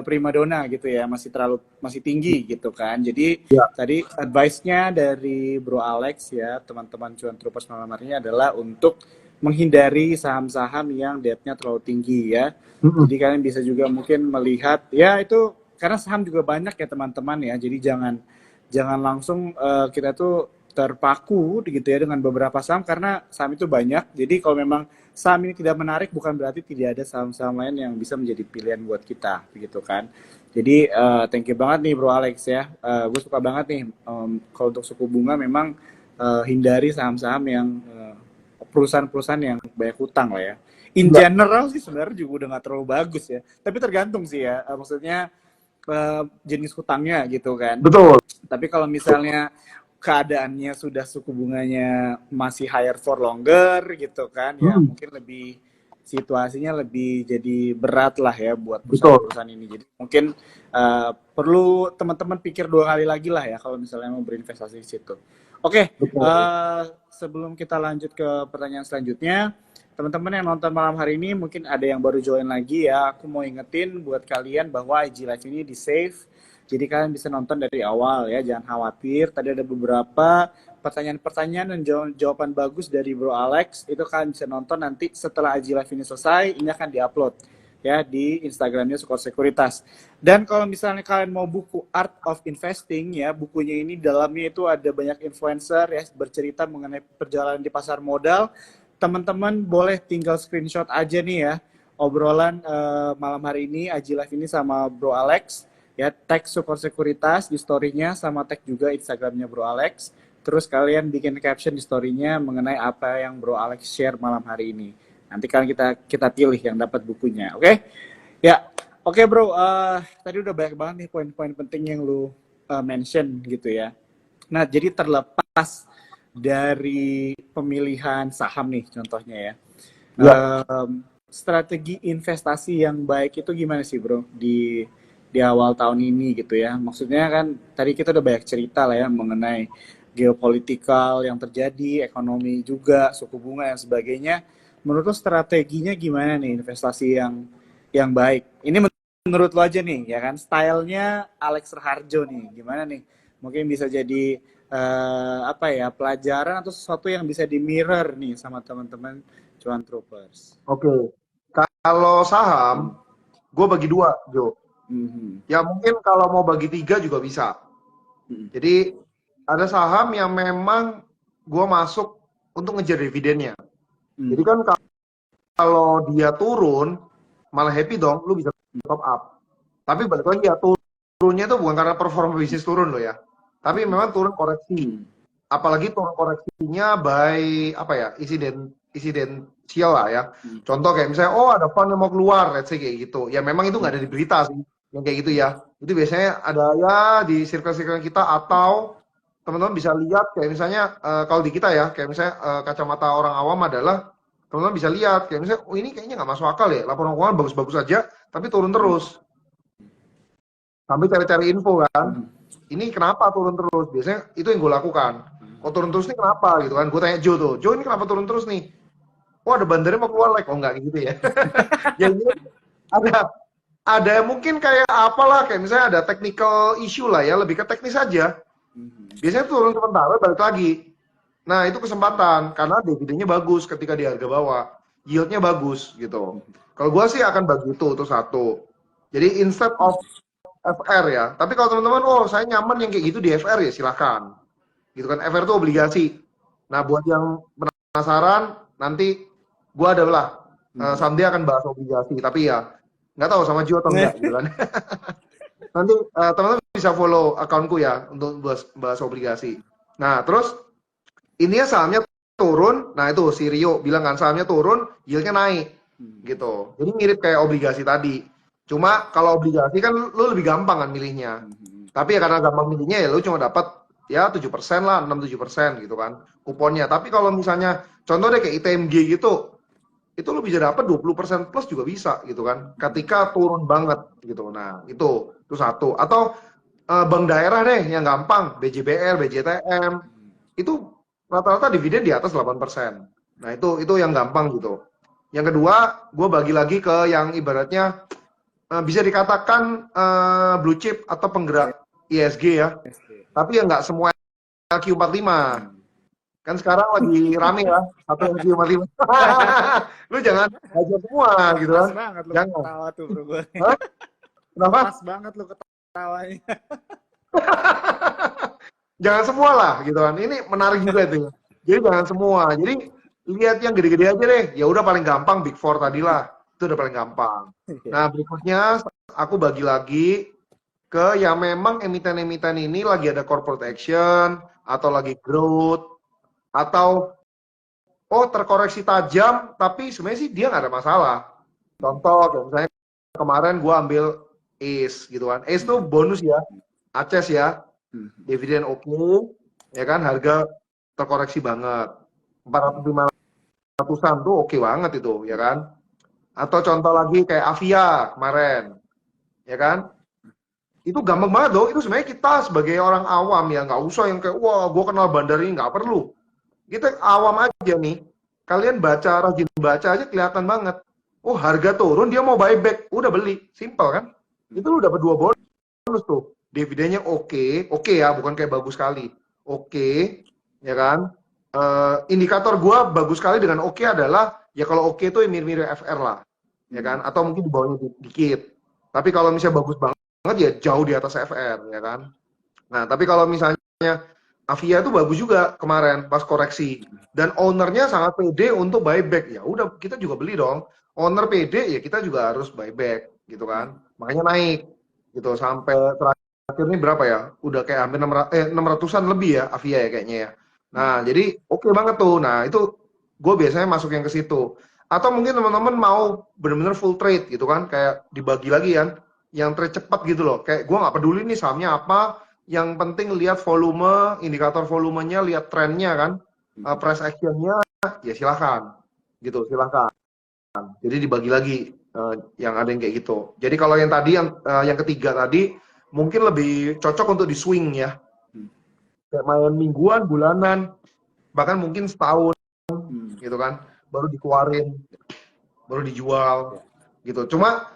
primadona gitu ya, masih tinggi gitu kan. Jadi Ya. tadi advice-nya dari Bro Alex ya, teman-teman cuan troopers malam hari ini adalah untuk menghindari saham-saham yang debt-nya terlalu tinggi ya. Jadi kalian bisa juga mungkin melihat ya itu karena saham juga banyak ya teman-teman ya. Jadi jangan jangan langsung kita tuh terpaku gitu ya dengan beberapa saham karena saham itu banyak. Jadi kalau memang saham ini tidak menarik bukan berarti tidak ada saham-saham lain yang bisa menjadi pilihan buat kita begitu kan. Jadi thank you banget nih Bro Alex ya. Gue suka banget nih kalau untuk suku bunga memang hindari saham-saham yang perusahaan-perusahaan yang banyak hutang lah ya. In Ya. general sih sebenarnya juga udah nggak terlalu bagus ya. Tapi tergantung sih ya. Maksudnya jenis hutangnya gitu kan. Betul. Tapi kalau misalnya keadaannya sudah suku bunganya masih higher for longer gitu kan, ya mungkin lebih situasinya lebih jadi berat lah ya buat Betul. perusahaan-perusahaan ini. Jadi mungkin perlu teman-teman pikir 2 kali lagi lah ya kalau misalnya mau berinvestasi di situ. Oke, sebelum kita lanjut ke pertanyaan selanjutnya, teman-teman yang nonton malam hari ini mungkin ada yang baru join lagi ya. Aku mau ingetin buat kalian bahwa IG Live ini di save. Jadi kalian bisa nonton dari awal ya, jangan khawatir. Tadi ada beberapa pertanyaan-pertanyaan dan jawaban bagus dari Bro Alex. Itu kalian bisa nonton nanti setelah IG Live ini selesai, ini akan diupload ya di Instagramnya Sukor Sekuritas. Dan kalau misalnya kalian mau buku Art of Investing ya, bukunya ini dalamnya itu ada banyak influencer ya bercerita mengenai perjalanan di pasar modal. Teman-teman boleh tinggal screenshot aja nih ya obrolan malam hari ini IG Live ini sama Bro Alex ya, tag Sukor Sekuritas di story-nya sama tag juga Instagramnya Bro Alex. Terus kalian bikin caption di story-nya mengenai apa yang Bro Alex share malam hari ini. Nanti kalian kita pilih yang dapat bukunya, oke? Ya, oke Bro. Tadi udah banyak banget nih poin-poin penting yang lu mention gitu ya. Nah, jadi terlepas dari pemilihan saham nih contohnya ya. Strategi investasi yang baik itu gimana sih Bro di awal tahun ini gitu ya. Maksudnya kan tadi kita udah banyak cerita lah ya mengenai geopolitikal yang terjadi, ekonomi juga, suku bunga dan sebagainya. Menurut lo strateginya gimana nih investasi yang baik? Ini menurut lo aja nih ya kan, stylenya Alex Raharjo nih, gimana nih? Mungkin bisa jadi apa ya, pelajaran atau sesuatu yang bisa di mirror nih sama teman-teman cuan troopers. Oke. Kalau saham, gue bagi dua, Jo. Ya mungkin kalau mau bagi 3 juga bisa. Jadi ada saham yang memang gue masuk untuk ngejar dividennya. Jadi kan kalau dia turun, malah happy dong, lu bisa top up. Tapi balik lagi ya, turunnya itu bukan karena performa bisnis turun loh ya. Tapi memang turun koreksi. Apalagi turun koreksinya by apa ya, insidensial lah ya. Contoh kayak misalnya, oh ada fund yang mau keluar, let's say kayak gitu. Ya memang itu nggak ada di berita sih, yang kayak gitu ya. Itu biasanya ada ya di circle-circle kita atau teman-teman bisa lihat kayak misalnya kalau di kita ya, kayak misalnya kacamata orang awam adalah teman-teman bisa lihat kayak misalnya, oh ini kayaknya nggak masuk akal ya, laporan keuangan bagus-bagus aja, tapi turun terus. Sampai cari-cari info kan, ini kenapa turun terus? Biasanya itu yang gue lakukan. Kok turun terus nih kenapa gitu kan? Gue tanya Joe tuh, Joe ini kenapa turun terus nih? Oh ada bandarnya mau keluar like, oh enggak gitu ya. Jadi ada mungkin kayak apalah, kayak misalnya ada technical issue lah ya, lebih ke teknis aja. Biasanya turun sementara balik lagi. Nah itu kesempatan karena dividennya bagus ketika di harga bawah, yieldnya bagus gitu. Kalau gue sih akan bagi itu satu. Jadi instead of FR ya. Tapi kalau teman-teman, oh saya nyaman yang kayak gitu di FR ya silahkan. Gitu kan, FR itu obligasi. Nah buat yang penasaran, nanti gue ada lah. Someday akan bahas obligasi. Tapi ya nggak tahu sama Gio atau enggak gitu kan. nanti teman-teman bisa follow akunku ya untuk bahas obligasi. Nah, terus ini sahamnya turun, nah itu si Rio bilang kan sahamnya turun, yieldnya naik gitu. Jadi mirip kayak obligasi tadi. Cuma kalau obligasi kan lu lebih gampang kan milihnya. Tapi ya karena gampang milihnya ya lu cuma dapat ya 7% lah, 6-7% gitu kan kuponnya. Tapi kalau misalnya contoh deh kayak ITMG gitu, itu lu bisa dapat 20% plus juga bisa gitu kan. Ketika turun banget gitu. Nah, itu satu. Atau bank daerah deh yang gampang, BJBR, BJTM. Itu rata-rata dividen di atas 8%. Nah, itu yang gampang gitu. Yang kedua, gue bagi lagi ke yang ibaratnya bisa dikatakan blue chip atau penggerak ISG ya. Tapi ya nggak semua LQ45. Kan sekarang lagi rame ya, satu LQ45. Lu jangan baca semua gitu Pas kan. banget lu Jangan. ketawa tuh bro gue. Hah? Kenapa? Pas banget lu ketawanya. Jangan semua lah gitu kan. Ini menarik juga itu. Jadi jangan semua. Jadi lihat yang gede-gede aja deh. Ya udah paling gampang Big Four tadi lah. Itu udah paling gampang. Nah, berikutnya aku bagi lagi ke yang memang emiten-emiten ini lagi ada corporate action atau lagi growth atau terkoreksi tajam tapi sebenarnya sih dia nggak ada masalah. Contoh kayak misalnya kemarin gua ambil ACE gitu kan. ACE tuh bonus ya. ACES ya. Dividen oke, ya kan, harga terkoreksi banget. 400-500an tuh oke banget itu, ya kan. Atau contoh lagi kayak Avia kemarin, ya kan. Itu gampang banget loh, itu sebenarnya kita sebagai orang awam ya, nggak usah yang kayak, wah gue kenal bandar ini, nggak perlu. Kita awam aja nih, kalian baca, rajin baca aja kelihatan banget. Oh harga turun, dia mau buyback, udah beli, simple kan. Itu lu dapat 2 bonus tuh. Dividennya oke ya, bukan kayak bagus sekali. Oke, ya kan. Indikator gua bagus sekali dengan oke adalah ya kalau oke itu mirip-mirip FR lah, ya kan. Atau mungkin di bawahnya dikit. Tapi kalau misalnya bagus banget ya jauh di atas FR, ya kan. Nah, tapi kalau misalnya Avia itu bagus juga kemarin pas koreksi dan ownernya sangat pede untuk buyback. Ya udah kita juga beli dong. Owner pede ya kita juga harus buyback gitu kan. Makanya naik gitu sampai terakhir ini berapa ya? Udah kayak hampir 600-an lebih ya Avia ya kayaknya ya. Nah, jadi oke banget tuh. Nah, itu gue biasanya masuk yang ke situ. Atau mungkin teman-teman mau bener-bener full trade gitu kan, kayak dibagi lagi kan, yang trade cepat gitu loh. Kayak gue nggak peduli nih sahamnya apa, yang penting lihat volume, indikator volumenya, lihat trennya kan, price actionnya, ya silahkan gitu, silahkan. Jadi dibagi lagi yang ada yang kayak gitu. Jadi kalau yang tadi yang ketiga tadi mungkin lebih cocok untuk di swing ya. Kayak main mingguan, bulanan, bahkan mungkin setahun gitu kan, baru dikeluarin, baru dijual gitu. Cuma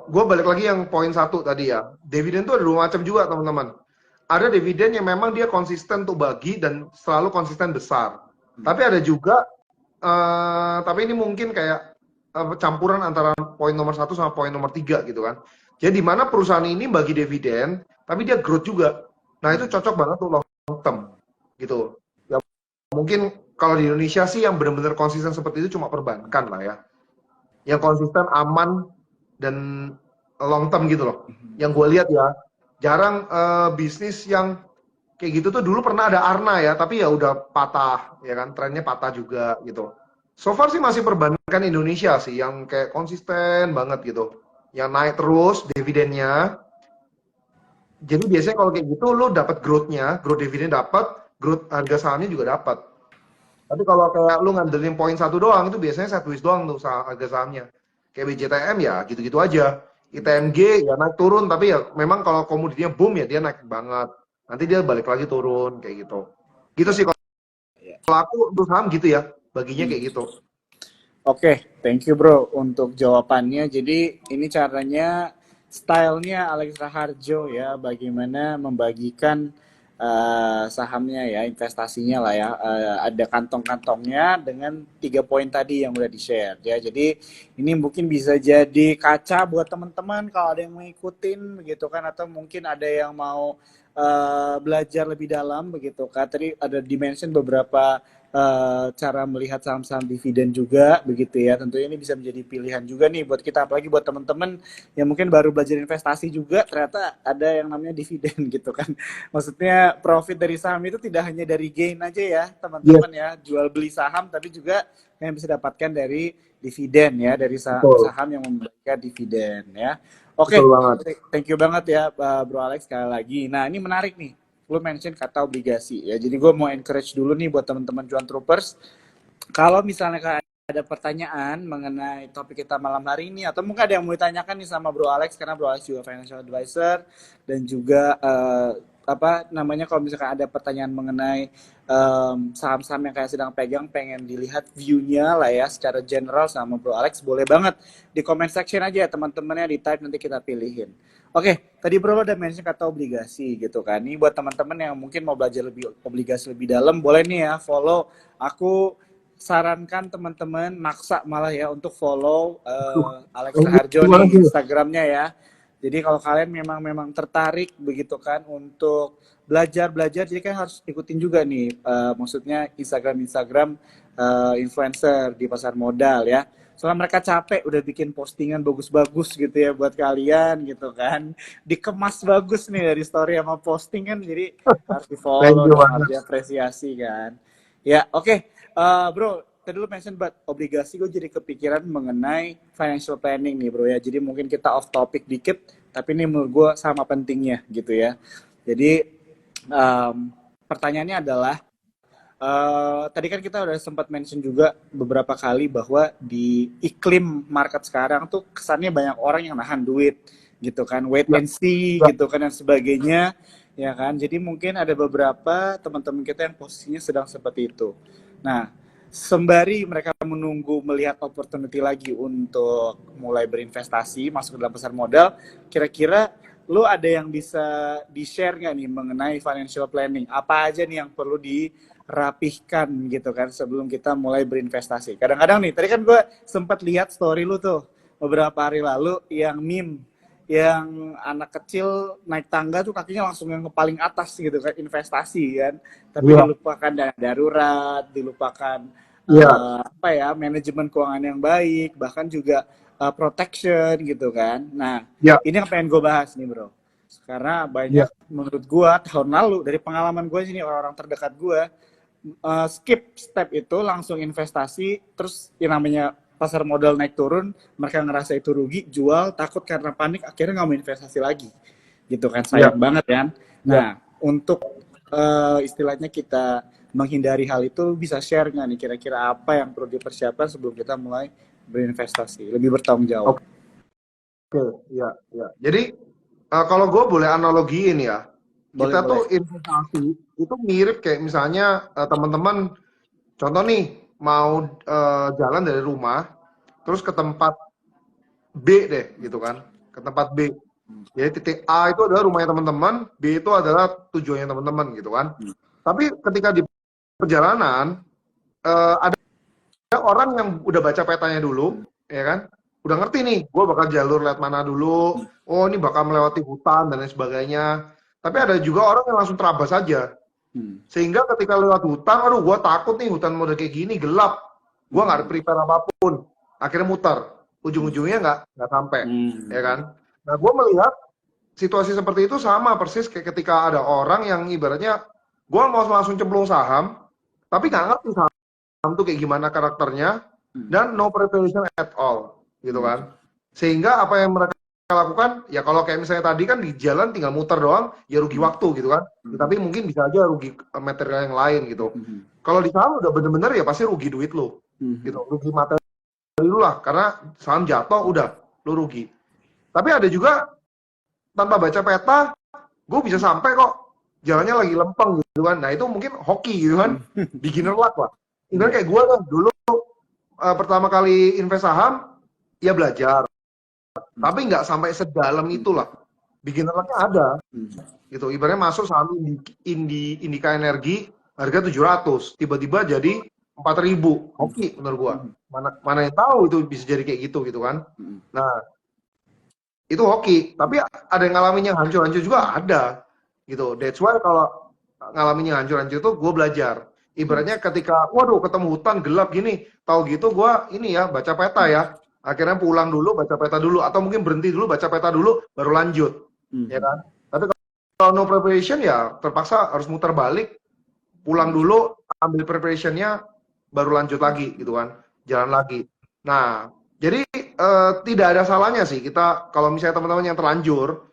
gue balik lagi yang poin satu tadi ya. Dividen itu ada 2 macam juga teman-teman. Ada dividen yang memang dia konsisten untuk bagi dan selalu konsisten besar. Tapi ada juga tapi ini mungkin kayak campuran antara poin nomor 1 sama poin nomor 3 gitu kan. Jadi di mana perusahaan ini bagi dividen, tapi dia growth juga. Nah itu cocok banget tuh long term gitu. Ya mungkin kalau di Indonesia sih yang benar-benar konsisten seperti itu cuma perbankan lah ya. Yang konsisten aman dan long term gitu loh. Yang gue lihat ya, jarang bisnis yang kayak gitu tuh dulu pernah ada Arna ya, tapi ya udah patah, ya kan, trennya patah juga gitu. So far sih masih perbankan Indonesia sih yang kayak konsisten banget gitu, yang naik terus dividennya. Jadi biasanya kalau kayak gitu lo dapat growth-nya, growth dividen dapat, growth harga sahamnya juga dapat. Tapi kalau kayak lu ngandelin poin satu doang itu biasanya sideways doang tuh harga sahamnya. Kayak BJTM ya gitu-gitu aja. ITMG ya naik turun tapi ya memang kalau komoditinya boom ya dia naik banget. Nanti dia balik lagi turun kayak gitu. Gitu sih kalau aku untuk saham gitu ya, baginya kayak gitu. Oke, thank you bro untuk jawabannya. Jadi ini caranya, stylenya Alex Raharjo ya, bagaimana membagikan sahamnya ya, investasinya lah ya. Ada kantong-kantongnya dengan 3 poin tadi yang udah di-share ya. Jadi ini mungkin bisa jadi kaca buat teman-teman kalau ada yang mau ikutin begitu kan, atau mungkin ada yang mau belajar lebih dalam begitu kan. Tadi ada dimention beberapa cara melihat saham-saham dividen juga begitu ya. Tentunya ini bisa menjadi pilihan juga nih buat kita, apalagi buat teman-teman yang mungkin baru belajar investasi juga, ternyata ada yang namanya dividen gitu kan. Maksudnya profit dari saham itu tidak hanya dari gain aja ya Yes, teman-teman ya, jual beli saham, tapi juga yang bisa dapatkan dari dividen ya, dari betul, saham yang memberikan dividen ya. betul Oke, banget. thank you banget ya Bro Alex sekali lagi. Nah ini menarik nih, lu mention kata obligasi ya. Jadi gue mau encourage dulu nih buat teman-teman Cuan Troopers, kalau misalnya ada pertanyaan mengenai topik kita malam hari ini, atau mungkin ada yang mau ditanyakan nih sama Bro Alex, karena Bro Alex juga financial advisor, dan juga apa namanya, kalau misalkan ada pertanyaan mengenai saham-saham yang kayak sedang pegang, pengen dilihat view-nya lah ya secara general sama Bro Alex, boleh banget di comment section aja ya teman-temannya, di type nanti kita pilihin. Oke, tadi Bro udah mention kata obligasi gitu kan. Ini buat teman-teman yang mungkin mau belajar lebih obligasi lebih dalam, boleh nih ya follow aku. Sarankan teman-teman maksa malah ya untuk follow Alex Thank Raharjo you banget nih nih. Instagramnya ya. Jadi kalau kalian memang tertarik begitu kan untuk belajar, jadi kan harus ikutin juga nih, maksudnya Instagram influencer di pasar modal ya. Soalnya mereka capek udah bikin postingan bagus-bagus gitu ya buat kalian gitu kan. Dikemas bagus nih dari story sama posting kan, jadi harus di Thank follow you dong, harus banget. diapresiasi kan. Ya, oke. Bro, tadi lu mention buat obligasi, gue jadi kepikiran mengenai financial planning nih bro ya. Jadi mungkin kita off topic dikit, tapi ini menurut gue sama pentingnya gitu ya. Jadi pertanyaannya adalah, tadi kan kita udah sempat mention juga beberapa kali bahwa di iklim market sekarang tuh kesannya banyak orang yang nahan duit gitu kan, wait Ya, and see ya, gitu kan dan sebagainya ya kan. Jadi mungkin ada beberapa teman-teman kita yang posisinya sedang seperti itu. Nah, sembari mereka menunggu melihat opportunity lagi untuk mulai berinvestasi masuk ke dalam pasar modal, kira-kira lu ada yang bisa di-share nggak nih mengenai financial planning? Apa aja nih yang perlu dirapihkan gitu kan sebelum kita mulai berinvestasi? Kadang-kadang nih, tadi kan gue sempat lihat story lu tuh beberapa hari lalu yang meme yang anak kecil naik tangga tuh kakinya langsung yang ke paling atas gitu kan, investasi kan, tapi ya, dilupakan dana darurat, dilupakan ya, apa ya, manajemen keuangan yang baik, bahkan juga protection gitu kan. Nah, ya, ini yang pengen gue bahas nih bro, karena ya, banyak menurut gue tahun lalu dari pengalaman gue sini, orang-orang terdekat gue skip step itu langsung investasi, terus yang namanya pasar modal naik turun, mereka ngerasa itu rugi, jual, takut karena panik, akhirnya nggak mau investasi lagi gitu kan, ya, sayang banget kan. ya. Nah, untuk istilahnya kita menghindari hal itu, bisa share nggak nih kira-kira apa yang perlu dipersiapkan sebelum kita mulai berinvestasi, lebih bertanggung jawab? Oke, ya, ya. Jadi kalau gue boleh analogiin ya, Boleh, kita boleh. tuh investasi itu mirip kayak misalnya teman-teman, contoh nih mau jalan dari rumah, terus ke tempat B deh, gitu kan, ke tempat B. Jadi titik A itu adalah rumahnya teman-teman, B itu adalah tujuannya teman-teman, gitu kan. Tapi ketika di perjalanan ada orang yang udah baca petanya dulu, ya kan? Udah ngerti nih, gue bakal jalur lewat mana dulu. Oh, ini bakal melewati hutan dan lain sebagainya. Tapi ada juga orang yang langsung terabas saja. Sehingga ketika lewat hutan, aduh, gue takut nih hutan model kayak gini, gelap. Gue nggak prepare apapun. Akhirnya muter. Ujung-ujungnya nggak sampai, ya kan? Nah, gue melihat situasi seperti itu sama persis kayak ketika ada orang yang ibaratnya gue mau langsung cemplung saham, tapi nggak ngerti saham tuh kayak gimana karakternya, dan no preparation at all gitu kan, sehingga apa yang mereka lakukan ya, kalau kayak misalnya tadi kan di jalan tinggal muter doang ya rugi waktu gitu kan ya, tapi mungkin bisa aja rugi material yang lain gitu. Kalau di saham udah bener-bener ya pasti rugi duit lo gitu, rugi materi lu lah, karena saham jatuh udah lu rugi. Tapi ada juga tanpa baca peta gue bisa sampai kok, jalannya lagi lempeng gitu kan, nah itu mungkin hoki gitu kan, beginner luck lah. Ibaratnya kayak gue kan dulu pertama kali invest saham, ya belajar. Tapi nggak sampai sedalam itulah. Beginner lucknya ada. Gitu. Ibaratnya masuk saham Indika Energi, harga 700. Tiba-tiba jadi 4.000. Hoki menurut gua. Mana yang tahu itu bisa jadi kayak gitu kan. Nah, itu hoki. Tapi ada yang ngalamin yang hancur-hancur juga ada. Gitu. That's why kalau ngalamin yang hancur-hancur itu gue belajar. Ibaratnya ketika, waduh ketemu hutan gelap gini, tahu gitu gue ini ya baca peta ya. Akhirnya pulang dulu baca peta dulu, atau mungkin berhenti dulu baca peta dulu, baru lanjut, ya kan? Tapi kalau no preparation ya terpaksa harus muter balik, pulang dulu, ambil preparationnya, baru lanjut lagi gitu kan, jalan lagi. Nah, jadi tidak ada salahnya sih kita kalau misalnya teman-teman yang terlanjur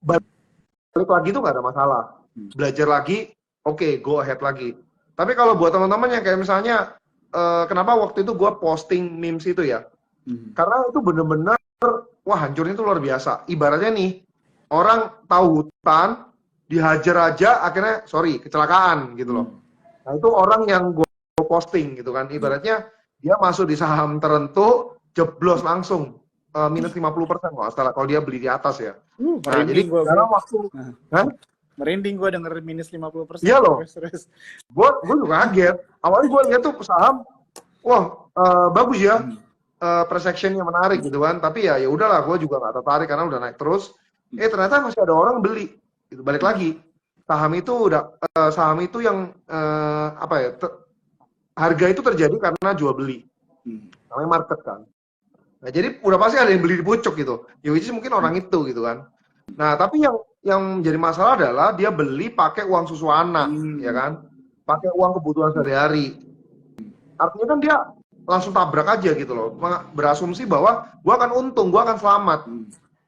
balik lagi tuh nggak ada masalah. Belajar lagi, oke, go ahead lagi. Tapi kalau buat teman-teman yang kayak misalnya, kenapa waktu itu gue posting memes itu ya? Karena itu bener-bener, wah hancurnya itu luar biasa. Ibaratnya nih, orang tahu hutan, dihajar aja, akhirnya, sorry, kecelakaan gitu loh. Nah itu orang yang gue posting gitu kan. Ibaratnya dia masuk di saham tertentu, jeblos langsung. Minus 50% kalau dia beli di atas ya. Nah, jadi Merinding gue, bro. dalam waktu, hah? Merinding gue denger minus 50%. Iya loh. Terus. Gue juga kaget. Awalnya gue lihat tuh saham, wah bagus ya, persectionnya menarik gitu kan. Tapi ya udahlah, gue juga nggak tertarik karena udah naik terus. Ternyata masih ada orang beli. Gitu. Balik lagi, saham itu yang apa ya? Harga itu terjadi karena jual beli. Namanya market kan. Nah, jadi udah pasti ada yang beli di pucuk gitu. Ya which is mungkin orang itu gitu kan. Nah, tapi yang jadi masalah adalah dia beli pakai uang susu anak, ya kan? Pakai uang kebutuhan sehari-hari. Artinya kan dia langsung tabrak aja gitu loh. Berasumsi bahwa gua akan untung, gua akan selamat.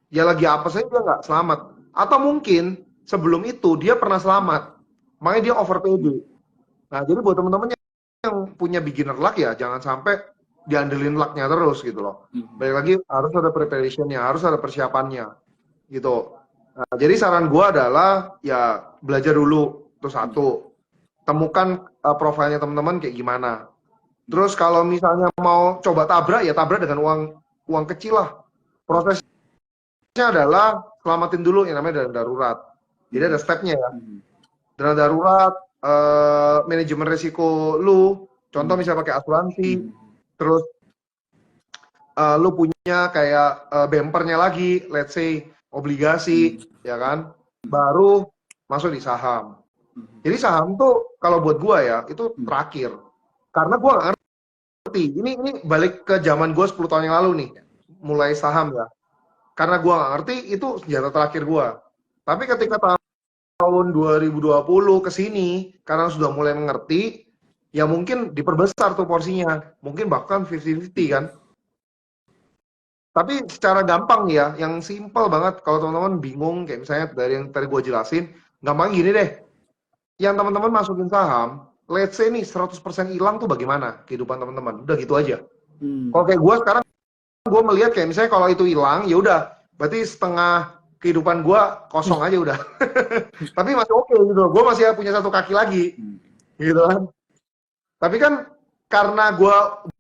Ya lagi apa saja dia nggak selamat. Atau mungkin sebelum itu dia pernah selamat. Makanya dia over PD. Nah, jadi buat teman-teman yang punya beginner luck ya jangan sampai diandelin lucknya terus gitu loh. Balik lagi harus ada preparationnya, harus ada persiapannya gitu. Nah, jadi saran gue adalah ya belajar dulu itu satu, temukan profilnya teman-teman kayak gimana. Terus kalau misalnya mau coba tabrak ya tabrak dengan uang kecil lah. Prosesnya adalah selamatin dulu yang namanya dana darurat. Jadi ada stepnya ya. Dana darurat, manajemen risiko lu, contoh misalnya pakai asuransi, terus lu punya kayak bempernya lagi, let's say obligasi, ya kan, baru masuk di saham. Jadi saham tuh kalau buat gua ya itu terakhir, karena gua nggak ngerti. Ini balik ke zaman gua 10 tahun yang lalu nih, mulai saham ya. Karena gua nggak ngerti itu senjata terakhir gua. Tapi ketika tahun 2020 ke sini, karena sudah mulai mengerti, ya mungkin diperbesar tuh porsinya. Mungkin bahkan 50-50 kan. Tapi secara gampang ya, yang simple banget, kalau teman-teman bingung, kayak misalnya dari yang tadi gue jelasin, gampang gini deh, yang teman-teman masukin saham, let's say nih 100% hilang tuh bagaimana kehidupan teman-teman, udah gitu aja. Kalau kayak gue sekarang, gue melihat kayak misalnya kalau itu hilang, ya udah, berarti setengah kehidupan gue kosong aja udah. Tapi masih oke gitu, gue masih punya satu kaki lagi, gitu kan. Tapi kan karena gue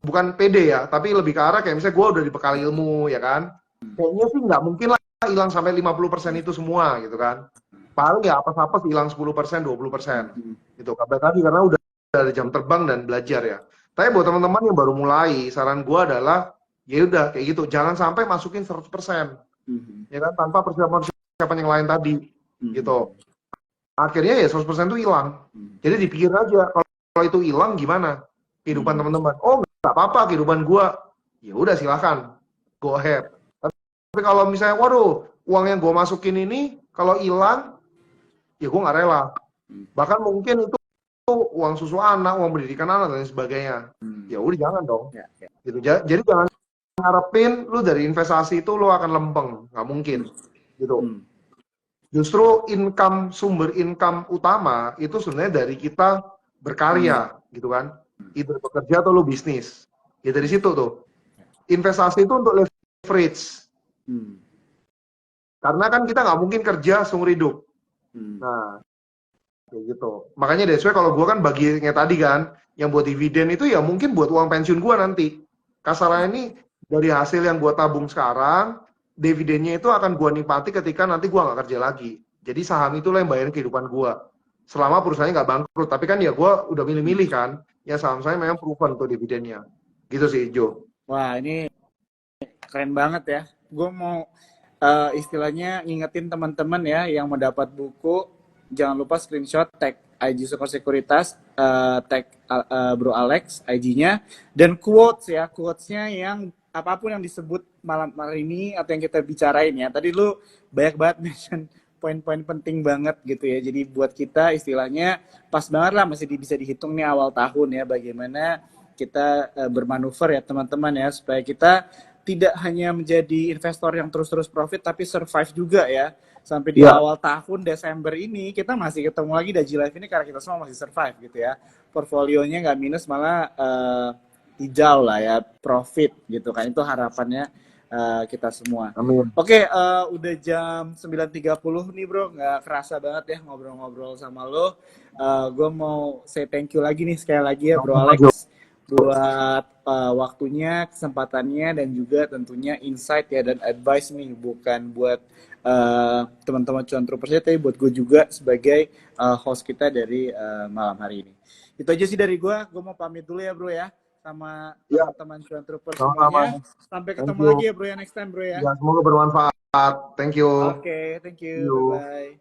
bukan pede ya, tapi lebih ke arah kayak misalnya gue udah dibekali ilmu ya kan. Kayaknya sih nggak mungkin lah hilang sampai 50% itu semua gitu kan. Paling ya apa-apa hilang 10%, 20%. Gitu. Kabar tadi karena udah ada jam terbang dan belajar ya. Tapi buat teman-teman yang baru mulai, saran gue adalah ya udah kayak gitu, jangan sampai masukin 100%. Ya kan tanpa persiapan yang lain tadi gitu. Akhirnya ya 100% itu hilang. Jadi dipikir aja kalau itu hilang gimana kehidupan teman-teman. Oh nggak apa-apa kehidupan gua. Ya udah silakan go ahead. Tapi kalau misalnya waduh uang yang gua masukin ini kalau hilang ya gua nggak rela. Bahkan mungkin itu uang susu anak, uang pendidikan anak dan sebagainya. Ya udah jangan dong. Gitu. Jadi jangan ngarepin lu dari investasi itu lu akan lempeng, nggak mungkin. Gitu. Justru sumber income utama itu sebenarnya dari kita berkarya gitu kan, either bekerja atau lu bisnis ya dari situ tuh. Investasi itu untuk leverage, karena kan kita nggak mungkin kerja seumur hidup. Nah kayak gitu, makanya that's why kalau gue kan baginya tadi kan yang buat dividen itu ya mungkin buat uang pensiun gue nanti. Kasarnya ini dari hasil yang gue tabung sekarang, dividennya itu akan gue nikmati ketika nanti gue nggak kerja lagi. Jadi saham itulah yang bayarin kehidupan gue. Selama perusahaannya nggak bangkrut. Tapi kan ya gue udah milih-milih kan. Ya saham saya memang proven tuh dividennya. Gitu sih, Jo. Wah, ini keren banget ya. Gue mau istilahnya ngingetin teman-teman ya yang mau dapat buku, jangan lupa screenshot tag IG Sukor Sekuritas, tag Bro Alex IG-nya, dan quotes ya, quotes-nya yang apapun yang disebut malam hari ini atau yang kita bicarain ya. Tadi lu banyak banget mention poin-poin penting banget gitu ya. Jadi buat kita istilahnya pas banget lah, masih bisa dihitung nih awal tahun ya, bagaimana kita bermanuver ya teman-teman ya, supaya kita tidak hanya menjadi investor yang terus-terus profit tapi survive juga ya. Sampai di Ya, awal tahun Desember ini kita masih ketemu lagi Daji Live ini karena kita semua masih survive gitu ya. Portfolionya nggak minus, malah hijau lah ya, profit gitu kan. Itu harapannya kita semua. amin. Oke, udah jam 9.30 nih bro, nggak kerasa banget ya ngobrol-ngobrol sama lo. Gue mau say thank you lagi nih sekali lagi ya bro Sama-sama, Jo. Alex, buat waktunya, kesempatannya, dan juga tentunya insight ya dan advice nih, bukan buat teman-teman cuan troopers ya, tapi buat gue juga sebagai host kita dari malam hari ini. Itu aja sih dari gue mau pamit dulu ya bro ya, sama Ya, teman-teman cuan troopers semuanya. sama-sama. Sampai Thank ketemu you. lagi ya bro ya next time bro ya. Ya, semoga bermanfaat. Thank you. Oke, thank See you, bye you. bye.